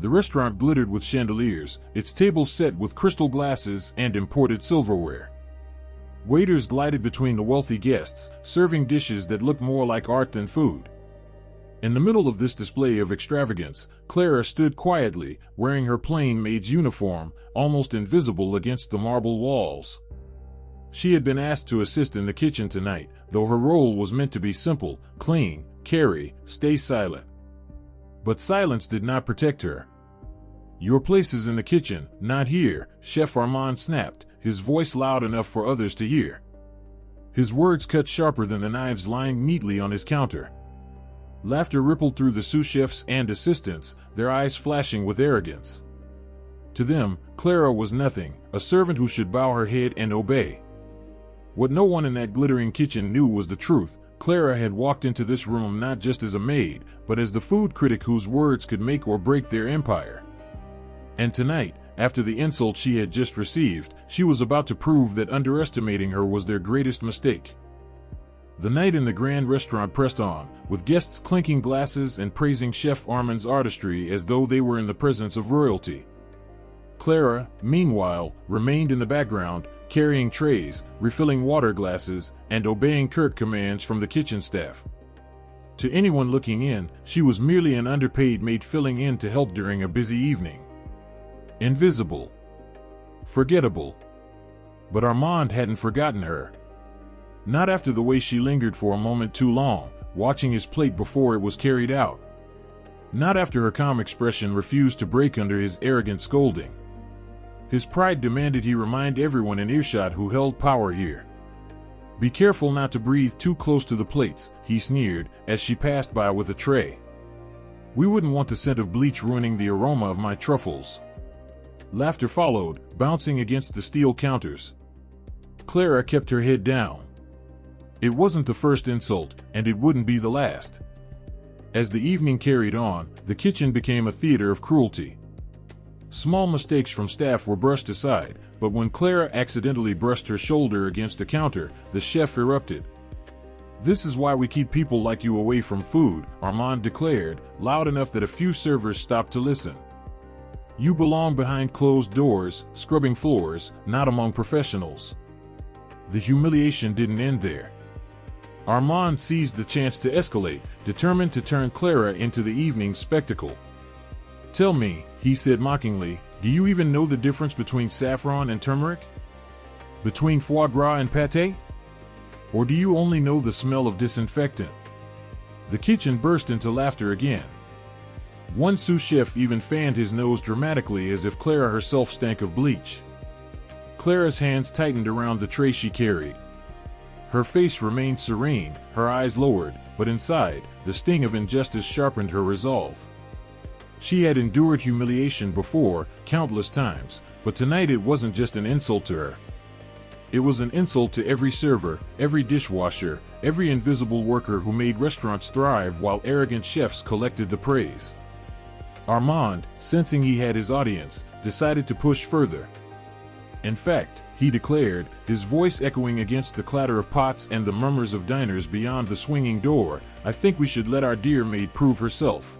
The restaurant glittered with chandeliers, its tables set with crystal glasses and imported silverware. Waiters glided between the wealthy guests, serving dishes that looked more like art than food. In the middle of this display of extravagance, Clara stood quietly, wearing her plain maid's uniform, almost invisible against the marble walls. She had been asked to assist in the kitchen tonight, though her role was meant to be simple: clean, carry, stay silent. But silence did not protect her. "Your place is in the kitchen, not here," Chef Armand snapped, his voice loud enough for others to hear. His words cut sharper than the knives lying neatly on his counter. Laughter rippled through the sous chefs and assistants, their eyes flashing with arrogance. To them, Clara was nothing, a servant who should bow her head and obey. What no one in that glittering kitchen knew was the truth. Clara had walked into this room not just as a maid, but as the food critic whose words could make or break their empire. And tonight, after the insult she had just received, she was about to prove that underestimating her was their greatest mistake. The night in the grand restaurant pressed on, with guests clinking glasses and praising Chef Armand's artistry as though they were in the presence of royalty. Clara, meanwhile, remained in the background, carrying trays, refilling water glasses, and obeying curt commands from the kitchen staff. To anyone looking in, she was merely an underpaid maid filling in to help during a busy evening. Invisible. Forgettable. But Armand hadn't forgotten her. Not after the way she lingered for a moment too long, watching his plate before it was carried out. Not after her calm expression refused to break under his arrogant scolding. His pride demanded he remind everyone in earshot who held power here. "Be careful not to breathe too close to the plates," he sneered, as she passed by with a tray. "We wouldn't want the scent of bleach ruining the aroma of my truffles." Laughter followed, bouncing against the steel counters. Clara kept her head down. It wasn't the first insult, and it wouldn't be the last. As the evening carried on, the kitchen became a theater of cruelty. Small mistakes from staff were brushed aside, but when Clara accidentally brushed her shoulder against a counter, the chef erupted. "This is why we keep people like you away from food," Armand declared, loud enough that a few servers stopped to listen. "You belong behind closed doors, scrubbing floors, not among professionals." The humiliation didn't end there. Armand seized the chance to escalate, determined to turn Clara into the evening's spectacle. "Tell me," he said mockingly, "do you even know the difference between saffron and turmeric? Between foie gras and pâté? Or do you only know the smell of disinfectant?" The kitchen burst into laughter again. One sous chef even fanned his nose dramatically as if Clara herself stank of bleach. Clara's hands tightened around the tray she carried. Her face remained serene, her eyes lowered, but inside, the sting of injustice sharpened her resolve. She had endured humiliation before, countless times, but tonight it wasn't just an insult to her. It was an insult to every server, every dishwasher, every invisible worker who made restaurants thrive while arrogant chefs collected the praise. Armand, sensing he had his audience, decided to push further. "In fact," he declared, his voice echoing against the clatter of pots and the murmurs of diners beyond the swinging door, "I think we should let our dear maid prove herself."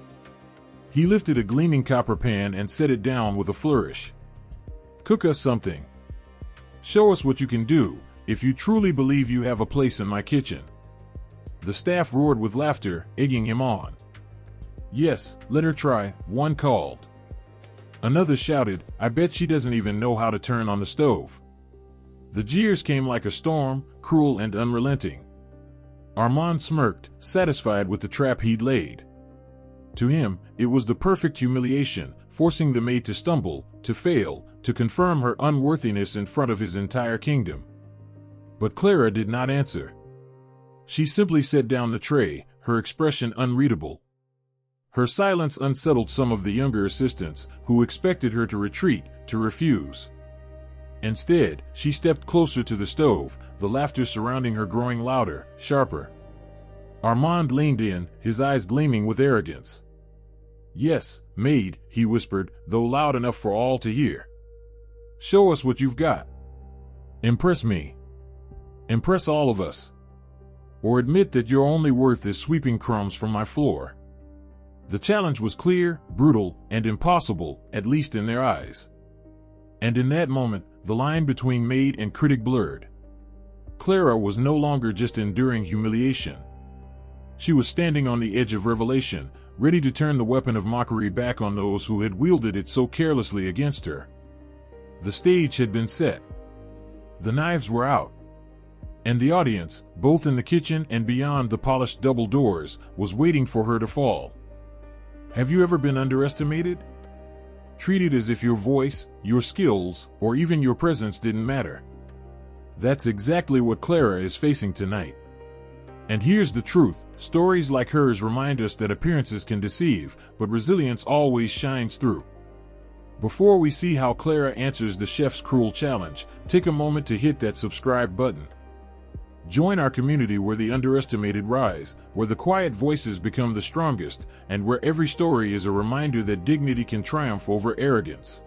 He lifted a gleaming copper pan and set it down with a flourish. "Cook us something. Show us what you can do, if you truly believe you have a place in my kitchen." The staff roared with laughter, egging him on. "Yes, let her try," one called. Another shouted, "I bet she doesn't even know how to turn on the stove." The jeers came like a storm, cruel and unrelenting. Armand smirked, satisfied with the trap he'd laid. To him, it was the perfect humiliation, forcing the maid to stumble, to fail, to confirm her unworthiness in front of his entire kingdom. But Clara did not answer. She simply set down the tray, her expression unreadable. Her silence unsettled some of the younger assistants, who expected her to retreat, to refuse. Instead, she stepped closer to the stove, the laughter surrounding her growing louder, sharper. Armand leaned in, his eyes gleaming with arrogance. "Yes, maid," he whispered, though loud enough for all to hear. "Show us what you've got. Impress me. Impress all of us. Or admit that your only worth is sweeping crumbs from my floor." The challenge was clear, brutal, and impossible, at least in their eyes. And in that moment, the line between maid and critic blurred. Clara was no longer just enduring humiliation. She was standing on the edge of revelation, ready to turn the weapon of mockery back on those who had wielded it so carelessly against her. The stage had been set. The knives were out. And the audience, both in the kitchen and beyond the polished double doors, was waiting for her to fall. Have you ever been underestimated? Treated as if your voice, your skills, or even your presence didn't matter? That's exactly what Clara is facing tonight. And here's the truth, stories like hers remind us that appearances can deceive, but resilience always shines through. Before we see how Clara answers the chef's cruel challenge, take a moment to hit that subscribe button. Join our community where the underestimated rise, where the quiet voices become the strongest, and where every story is a reminder that dignity can triumph over arrogance.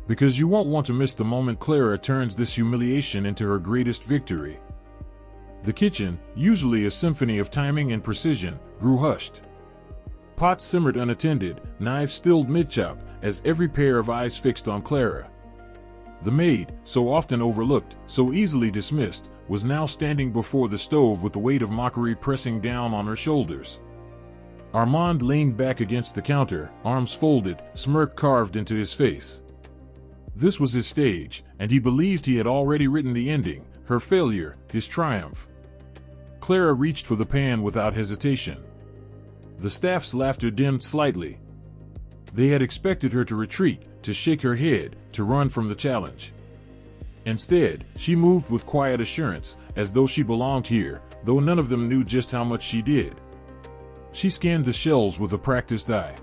Because you won't want to miss the moment Clara turns this humiliation into her greatest victory. The kitchen, usually a symphony of timing and precision, grew hushed. Pots simmered unattended, knives stilled mid-chop, as every pair of eyes fixed on Clara. The maid, so often overlooked, so easily dismissed, was now standing before the stove with the weight of mockery pressing down on her shoulders. Armand leaned back against the counter, arms folded, smirk carved into his face. This was his stage, and he believed he had already written the ending, her failure, his triumph. Clara reached for the pan without hesitation. The staff's laughter dimmed slightly. They had expected her to retreat, to shake her head, to run from the challenge. Instead, she moved with quiet assurance, as though she belonged here, though none of them knew just how much she did. She scanned the shelves with a practiced eye.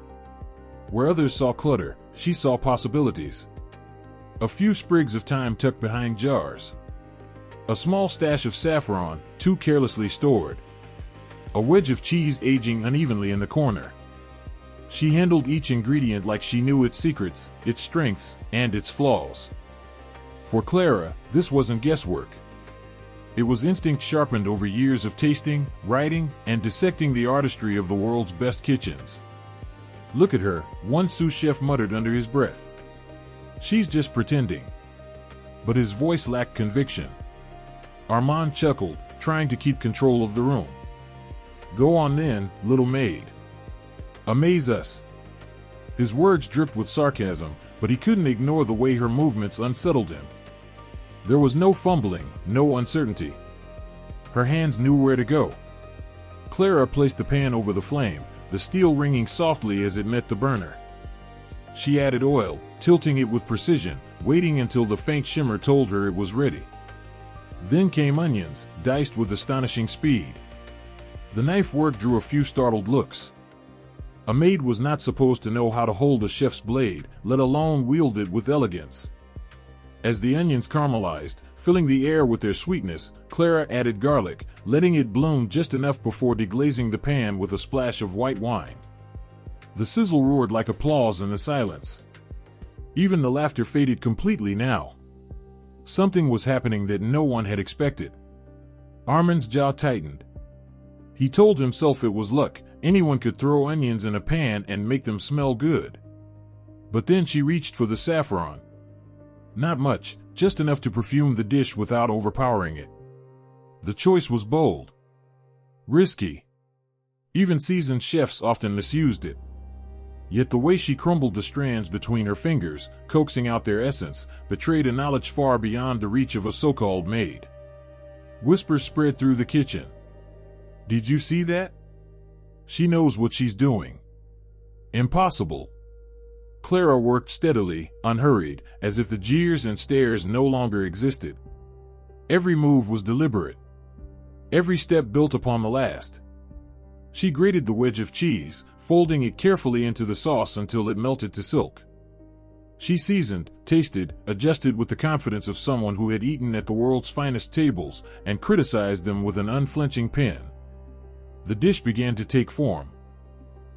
Where others saw clutter, she saw possibilities. A few sprigs of thyme tucked behind jars. A small stash of saffron, too carelessly stored. A wedge of cheese aging unevenly in the corner. She handled each ingredient like she knew its secrets, its strengths, and its flaws. For Clara, this wasn't guesswork. It was instinct sharpened over years of tasting, writing, and dissecting the artistry of the world's best kitchens. Look at her, one sous chef muttered under his breath. She's just pretending. But his voice lacked conviction. Armand chuckled, trying to keep control of the room. Go on then, little maid. Amaze us. His words dripped with sarcasm, but he couldn't ignore the way her movements unsettled him. There was no fumbling, no uncertainty. Her hands knew where to go. Clara placed the pan over the flame, the steel ringing softly as it met the burner. She added oil, tilting it with precision, waiting until the faint shimmer told her it was ready. Then came onions, diced with astonishing speed. The knife work drew a few startled looks. A maid was not supposed to know how to hold a chef's blade, let alone wield it with elegance. As the onions caramelized, filling the air with their sweetness, Clara added garlic, letting it bloom just enough before deglazing the pan with a splash of white wine. The sizzle roared like applause in the silence. Even the laughter faded completely now. Something was happening that no one had expected. Armand's jaw tightened. He told himself it was luck. Anyone could throw onions in a pan and make them smell good. But then she reached for the saffron. Not much, just enough to perfume the dish without overpowering it. The choice was bold. Risky. Even seasoned chefs often misused it. Yet the way she crumbled the strands between her fingers, coaxing out their essence, betrayed a knowledge far beyond the reach of a so-called maid. Whispers spread through the kitchen. Did you see that? She knows what she's doing. Impossible. Clara worked steadily, unhurried, as if the jeers and stares no longer existed. Every move was deliberate. Every step built upon the last. She grated the wedge of cheese, folding it carefully into the sauce until it melted to silk. She seasoned, tasted, adjusted with the confidence of someone who had eaten at the world's finest tables and criticized them with an unflinching pen. The dish began to take form.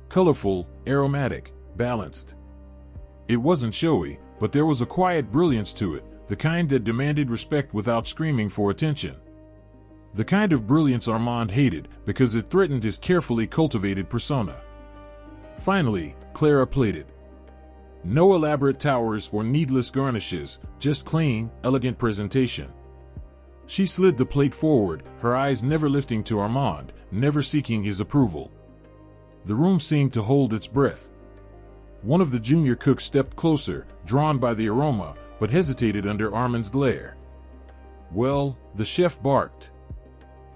Colorful, aromatic, balanced. It wasn't showy, but there was a quiet brilliance to it, the kind that demanded respect without screaming for attention. The kind of brilliance Armand hated because it threatened his carefully cultivated persona. Finally, Clara plated. No elaborate towers or needless garnishes, just clean, elegant presentation. She slid the plate forward, her eyes never lifting to Armand, never seeking his approval. The room seemed to hold its breath. One of the junior cooks stepped closer, drawn by the aroma, but hesitated under Armand's glare. "Well," the chef barked.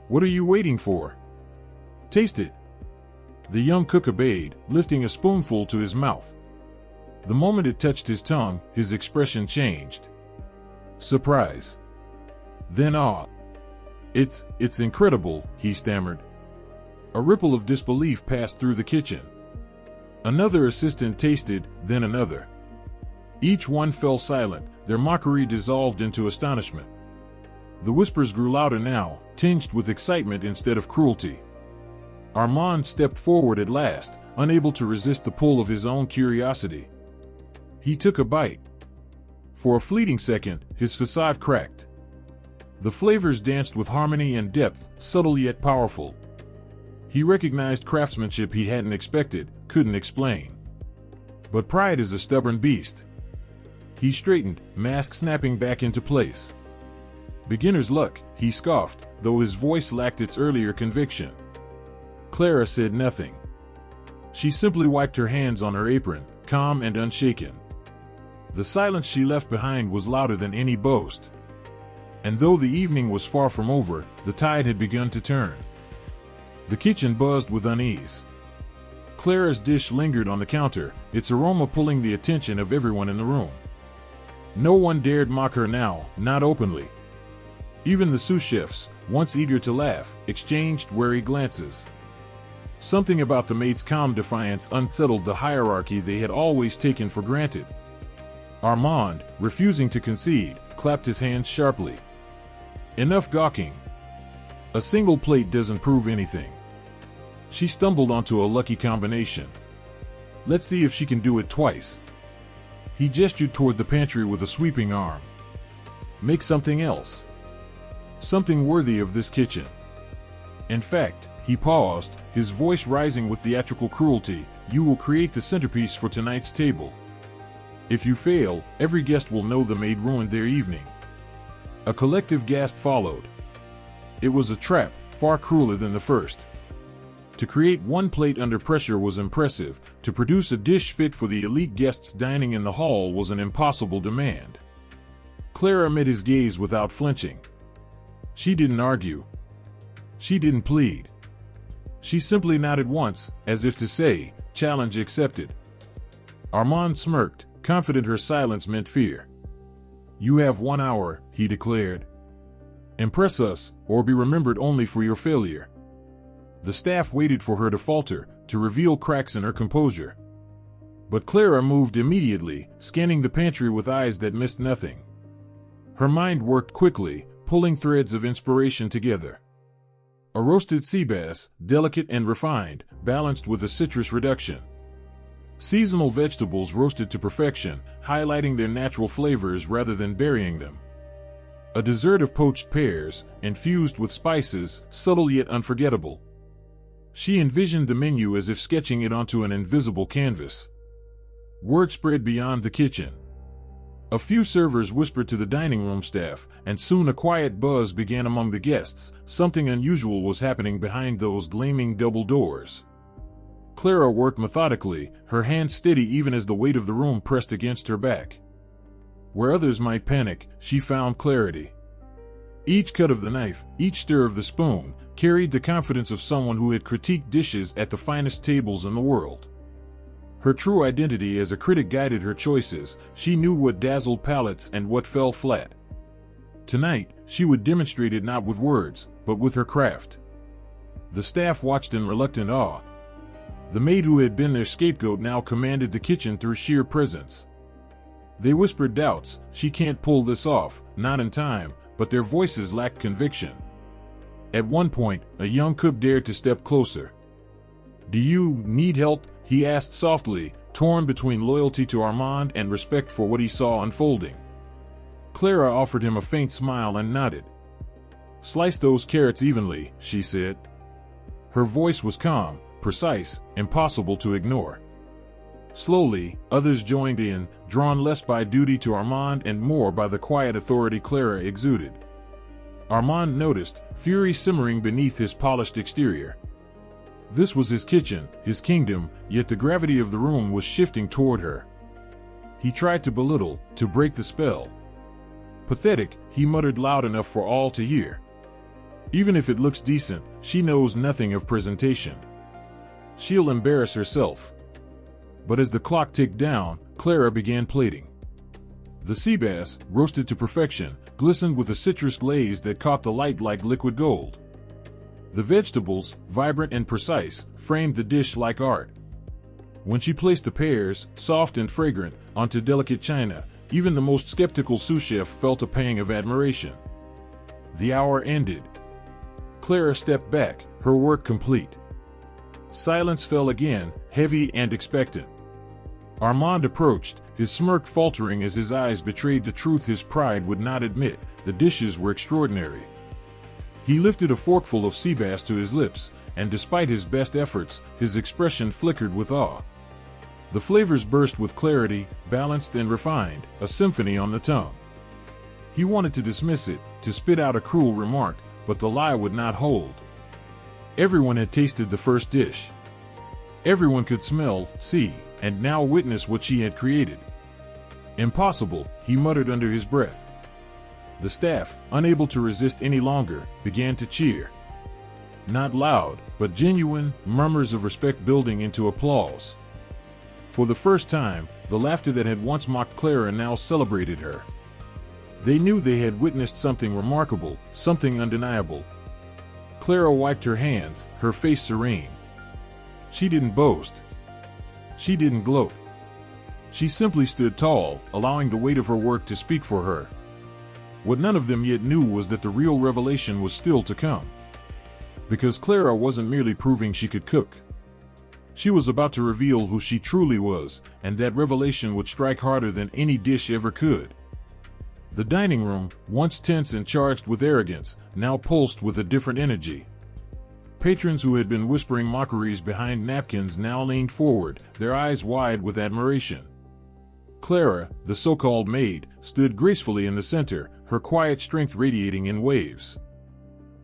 "What are you waiting for? Taste it." The young cook obeyed, lifting a spoonful to his mouth. The moment it touched his tongue, his expression changed. Surprise. Then awe. It's incredible," he stammered. A ripple of disbelief passed through the kitchen. Another assistant tasted, then another. Each one fell silent, their mockery dissolved into astonishment. The whispers grew louder now, tinged with excitement instead of cruelty. Armand stepped forward at last, unable to resist the pull of his own curiosity. He took a bite. For a fleeting second, his facade cracked. The flavors danced with harmony and depth, subtle yet powerful. He recognized craftsmanship he hadn't expected, couldn't explain. But pride is a stubborn beast. He straightened, mask snapping back into place. "Beginner's luck," he scoffed, though his voice lacked its earlier conviction. Clara said nothing. She simply wiped her hands on her apron, calm and unshaken. The silence she left behind was louder than any boast. And though the evening was far from over, the tide had begun to turn. The kitchen buzzed with unease. Clara's dish lingered on the counter, its aroma pulling the attention of everyone in the room. No one dared mock her now, not openly. Even the sous chefs, once eager to laugh, exchanged wary glances. Something about the maid's calm defiance unsettled the hierarchy they had always taken for granted. Armand, refusing to concede, clapped his hands sharply. "Enough gawking. A single plate doesn't prove anything." She stumbled onto a lucky combination. "Let's see if she can do it twice." He gestured toward the pantry with a sweeping arm. "Make something else. Something worthy of this kitchen." In fact, he paused, his voice rising with theatrical cruelty, "You will create the centerpiece for tonight's table. If you fail, every guest will know the maid ruined their evening." A collective gasp followed. It was a trap, far crueler than the first. To create one plate under pressure was impressive, to produce a dish fit for the elite guests dining in the hall was an impossible demand. Clara met his gaze without flinching. She didn't argue. She didn't plead. She simply nodded once, as if to say, "Challenge accepted." Armand smirked, confident her silence meant fear. "You have 1 hour," he declared. "Impress us, or be remembered only for your failure." The staff waited for her to falter, to reveal cracks in her composure. But Clara moved immediately, scanning the pantry with eyes that missed nothing. Her mind worked quickly, pulling threads of inspiration together. A roasted sea bass, delicate and refined, balanced with a citrus reduction. Seasonal vegetables roasted to perfection, highlighting their natural flavors rather than burying them. A dessert of poached pears, infused with spices, subtle yet unforgettable. She envisioned the menu as if sketching it onto an invisible canvas. Word spread beyond the kitchen. A few servers whispered to the dining room staff, and soon a quiet buzz began among the guests. Something unusual was happening behind those gleaming double doors. Clara worked methodically, her hands steady even as the weight of the room pressed against her back. Where others might panic, she found clarity. Each cut of the knife, each stir of the spoon, carried the confidence of someone who had critiqued dishes at the finest tables in the world. Her true identity as a critic guided her choices. She knew what dazzled palates and what fell flat. Tonight, she would demonstrate it not with words, but with her craft. The staff watched in reluctant awe. The maid who had been their scapegoat now commanded the kitchen through sheer presence. They whispered doubts, "She can't pull this off, not in time," but their voices lacked conviction. At one point, a young cook dared to step closer. "Do you need help?" he asked softly, torn between loyalty to Armand and respect for what he saw unfolding. Clara offered him a faint smile and nodded. "Slice those carrots evenly," she said. Her voice was calm, precise, impossible to ignore. Slowly, others joined in, drawn less by duty to Armand and more by the quiet authority Clara exuded. Armand noticed, fury simmering beneath his polished exterior. This was his kitchen, his kingdom, yet the gravity of the room was shifting toward her. He tried to belittle, to break the spell. Pathetic, he muttered loud enough for all to hear. Even if it looks decent, she knows nothing of presentation. She'll embarrass herself. But as the clock ticked down, Clara began plating. The sea bass, roasted to perfection, glistened with a citrus glaze that caught the light like liquid gold. The vegetables, vibrant and precise, framed the dish like art. When she placed the pears, soft and fragrant, onto delicate china, even the most skeptical sous chef felt a pang of admiration. The hour ended. Clara stepped back, her work complete. Silence fell again, heavy and expectant. Armand approached, his smirk faltering as his eyes betrayed the truth his pride would not admit: the dishes were extraordinary. He lifted a forkful of sea bass to his lips, and despite his best efforts, his expression flickered with awe. The flavors burst with clarity, balanced and refined, a symphony on the tongue. He wanted to dismiss it, to spit out a cruel remark, but the lie would not hold. Everyone had tasted the first dish. Everyone could smell, see, and now witness what she had created. Impossible, he muttered under his breath. The staff, unable to resist any longer, began to cheer. Not loud, but genuine, murmurs of respect building into applause. For the first time, the laughter that had once mocked Clara now celebrated her. They knew they had witnessed something remarkable, something undeniable. Clara wiped her hands, her face serene. She didn't boast. She didn't gloat. She simply stood tall, allowing the weight of her work to speak for her. What none of them yet knew was that the real revelation was still to come. Because Clara wasn't merely proving she could cook. She was about to reveal who she truly was, and that revelation would strike harder than any dish ever could. The dining room, once tense and charged with arrogance, now pulsed with a different energy. Patrons who had been whispering mockeries behind napkins now leaned forward, their eyes wide with admiration. Clara, the so-called maid, stood gracefully in the center, her quiet strength radiating in waves.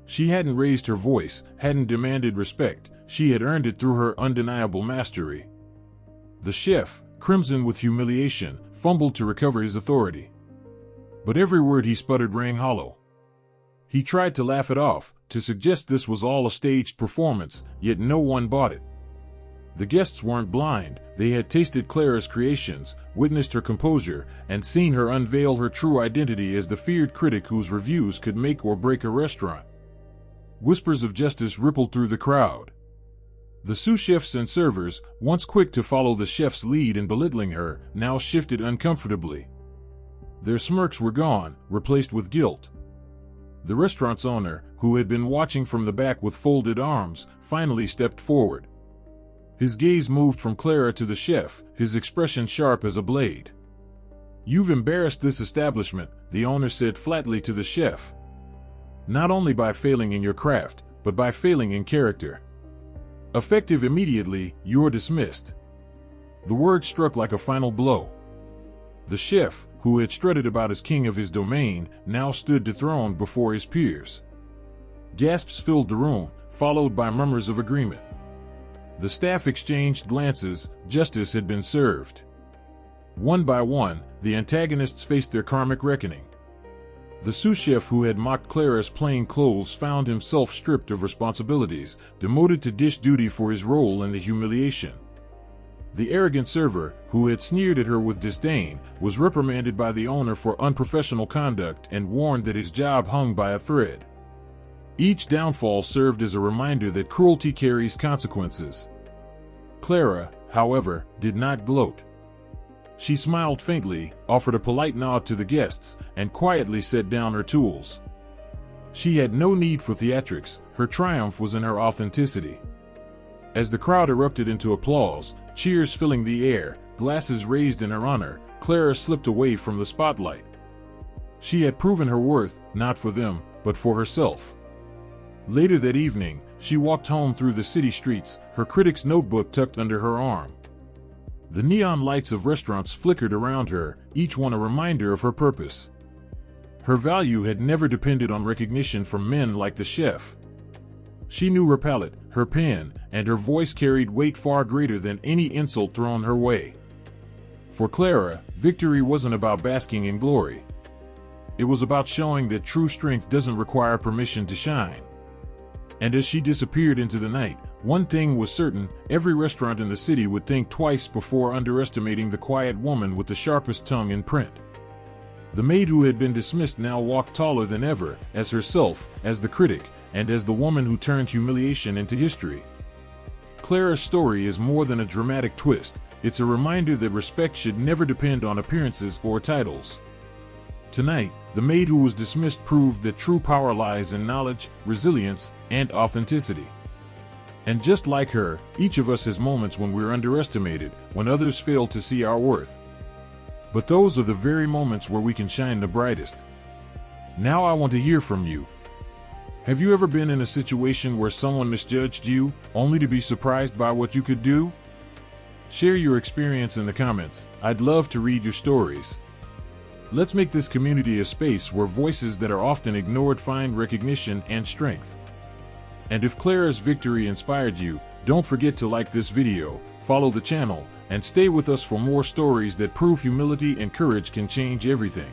She hadn't raised her voice, hadn't demanded respect, she had earned it through her undeniable mastery. The chef, crimson with humiliation, fumbled to recover his authority. But every word he sputtered rang hollow. He tried to laugh it off, to suggest this was all a staged performance, yet no one bought it. The guests weren't blind, they had tasted Clara's creations, witnessed her composure, and seen her unveil her true identity as the feared critic whose reviews could make or break a restaurant. Whispers of justice rippled through the crowd. The sous chefs and servers, once quick to follow the chef's lead in belittling her, now shifted uncomfortably. Their smirks were gone, replaced with guilt. The restaurant's owner, who had been watching from the back with folded arms, finally stepped forward. His gaze moved from Clara to the chef, his expression sharp as a blade. "You've embarrassed this establishment," the owner said flatly to the chef. "Not only by failing in your craft, but by failing in character. Effective immediately, you're dismissed." The word struck like a final blow. The chef, who had strutted about as king of his domain, now stood dethroned before his peers. Gasps filled the room, followed by murmurs of agreement. The staff exchanged glances, justice had been served. One by one, the antagonists faced their karmic reckoning. The sous chef who had mocked Clara's plain clothes found himself stripped of responsibilities, demoted to dish duty for his role in the humiliation. The arrogant server, who had sneered at her with disdain, was reprimanded by the owner for unprofessional conduct and warned that his job hung by a thread. Each downfall served as a reminder that cruelty carries consequences. Clara, however, did not gloat. She smiled faintly, offered a polite nod to the guests, and quietly set down her tools. She had no need for theatrics, her triumph was in her authenticity. As the crowd erupted into applause, cheers filling the air, glasses raised in her honor, Clara slipped away from the spotlight. She had proven her worth, not for them, but for herself. Later that evening, she walked home through the city streets, her critic's notebook tucked under her arm. The neon lights of restaurants flickered around her, each one a reminder of her purpose. Her value had never depended on recognition from men like the chef. She knew her palate, her pen, and her voice carried weight far greater than any insult thrown her way. For Clara, victory wasn't about basking in glory. It was about showing that true strength doesn't require permission to shine. And as she disappeared into the night, one thing was certain: every restaurant in the city would think twice before underestimating the quiet woman with the sharpest tongue in print. The maid who had been dismissed now walked taller than ever, as herself, as the critic, and as the woman who turned humiliation into history. Clara's story is more than a dramatic twist. It's a reminder that respect should never depend on appearances or titles. Tonight, the maid who was dismissed proved that true power lies in knowledge, resilience, and authenticity. And just like her, each of us has moments when we're underestimated, when others fail to see our worth. But those are the very moments where we can shine the brightest. Now I want to hear from you. Have you ever been in a situation where someone misjudged you, only to be surprised by what you could do? Share your experience in the comments. I'd love to read your stories. Let's make this community a space where voices that are often ignored find recognition and strength. And if Clara's victory inspired you, don't forget to like this video, follow the channel, and stay with us for more stories that prove humility and courage can change everything.